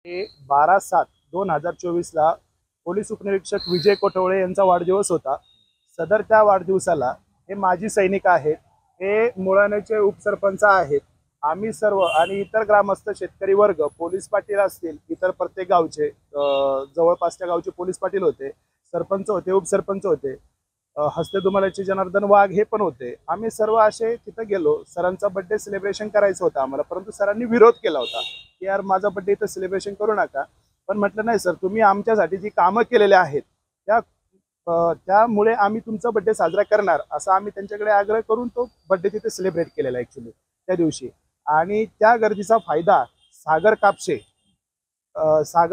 हे 12/7/2024 पोलीस उपनिरीक्षक विजय कोटवळे यांचा वाढदिवस होता। सदर त्या वाढदिवसाला हे माजी सैनिक आहेत, हे मुळाण्याचे उपसरपंच आहेत, आम्ही सर्व आणि इतर ग्रामस्थ शेतकरी वर्ग, पोलीस पाटील असतील, इतर प्रत्येक गावचे जवळपासच्या गावचे पोलीस पाटील होते, सरपंच होते, उपसरपंच होते, हस्तेदुमालाचे जनार्दन वाघ हे पण होते। आम्ही सर्व असे तिथे गेलो। सरांचा बर्थडे सेलिब्रेशन करायचं होतं आम्हाला, परंतु सरांनी विरोध केला होता की यार माझा बर्थडे इथं सेलिब्रेशन करू नका। पण म्हटलं नाही सर, तुम्ही आमच्यासाठी जी कामं केलेली आहेत त्यामुळे आम्ही तुमचा बर्थडे साजरा करणार, असं आम्ही त्यांच्याकडे आग्रह करून तो बर्थडे तिथे सेलिब्रेट केलेला ॲक्च्युली त्या दिवशी। आणि त्या गर्दीचा फायदा सागर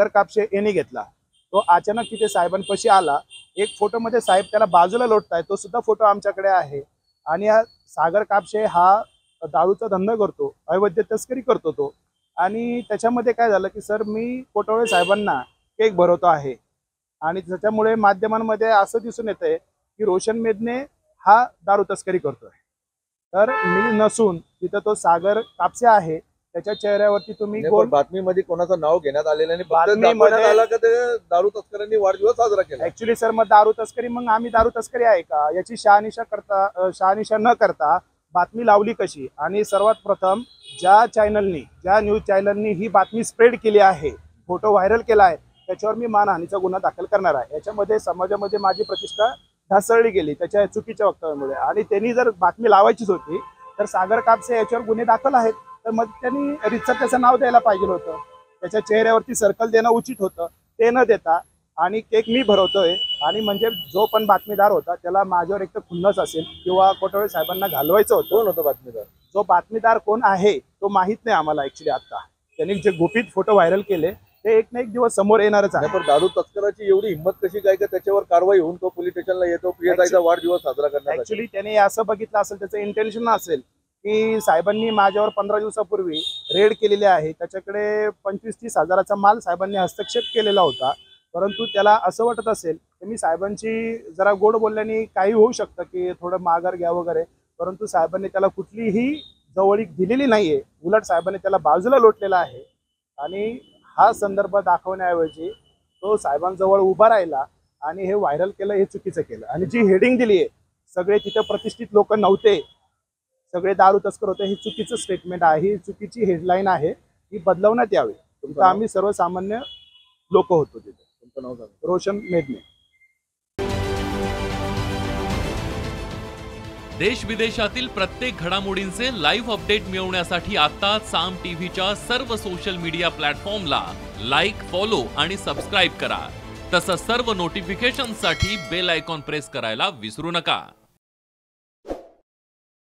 कापशे यांनी घेतला। तो अचानक तिथे साहेबांपाशी आला। एक फोटोमध्ये साहेब त्याला बाजूला लोटताय, तो सुद्धा फोटो आमच्याकडे आहे। आणि हा सागर कापशे हा दारूचा धंदा करतो, अवैध तस्करी करतो तो। आणि त्याच्यामध्ये काय झालं की सर, मी कोटवळे साहेबांना केक भरवतो आहे आणि त्याच्यामुळे माध्यमांमध्ये असं दिसून येतंय की रोशन मेदने हा दारू तस्करी करतोय। तर मी नसून तिथं तो सागर कापसे आहे, त्याच्या चेहऱ्यावरती तुम्ही बातमीमध्ये कोणाचं नाव घेण्यात आलेलं आणि बातमीमध्ये आला का ते दारू तस्करांनी वाढदिवस साजरा केला। ऍक्च्युली सर, मग दारू तस्करी, मग आम्ही दारू तस्करी आहे का याची शहानिशा न करता बातमी लावली कशी? आणि सर्वात प्रथम ज्या न्यूज चॅनलनी ही बातमी स्प्रेड केली आहे, फोटो व्हायरल केला आहे, त्याच्यावर मी मानहानीचा गुन्हा दाखल करणार आहे। याच्यामध्ये समाजामध्ये माझी प्रतिष्ठा ढासळली गेली त्याच्या चुकीच्या वक्तव्यामुळे। आणि त्यांनी जर बातमी लावायचीच होती तर सागर कापसे याच्यावर गुन्हे दाखल आहेत, तर मग त्यांनी रितसर त्याचं नाव द्यायला पाहिजे होतं, त्याच्या चेहऱ्यावरती सर्कल देणं उचित होतं। ते न देता आणि केक मी भरवतोय, आणि म्हणजे जो पण बातमीदार होता त्याला माझ्यावर एक तर खुन्नस असेल किंवा कोटवळे साहेबांना घालवायचं होतं। कोण होतं बातमीदार? जो बातमीदार कोण आहे तो माहित नाही आम्हाला ॲक्च्युली। आता त्यांनी जे गुपित फोटो व्हायरल केले ते एक ना एक दिवस समोर येणारच आहे। पण दारू तस्कराची एवढी हिंमत कशी काय की त्याच्यावर कारवाई होऊन तो पोलीस स्टेशनला येतो प्रियताईचा वाढदिवस साजरा करण्यासाठी? ॲक्च्युली त्याने असं बघितलं असेल, त्याचं इंटेन्शन असेल की साहेबांनी माझ्यावर 15 दिवसापूर्वी रेड केलेली आहे, त्याच्याकडे 25-30 हजाराचा माल साहेबांनी हस्तक्षेप केलेला होता। परंतु त्याला असं वाटत असेल की मी साहेबांची जरा गोड बोलल्याने काही होऊ शकतं की थोडं माघार घ्या वगैरे, परंतु साहेबांनी त्याला कुठलीही जवळीक दिलेली नाहीये। उलट साहेबांनी त्याला बाजूला लोटलेला आहे आणि हा संदर्भ दाखवण्याऐवजी तो साहेबांजवळ उभा राहिला आणि हे व्हायरल केलं, हे चुकीचं केलं। आणि जी हेडिंग दिली आहे, सगळे तिथे प्रतिष्ठित लोक नव्हते, सगळे दारू तस्कर होते, ही चुकीचं स्टेटमेंट आहे, ही चुकीची हेडलाईन आहे, ही बदलवण्यात यावी। तुमचं आम्ही सर्वसामान्य लोक होतो तिथे। तुमचं नाव सांगा? रोशन मेदने। देश विदेशातील प्रत्येक घडामोडींचे लाईव्ह अपडेट मिळवण्यासाठी आता साम टीव्हीच्या सर्व सोशल मीडिया प्लॅटफॉर्मला लाईक, फॉलो आणि सबस्क्राईब करा। तसंच सर्व नोटिफिकेशनसाठी बेल आयकॉन प्रेस करायला विसरू नका।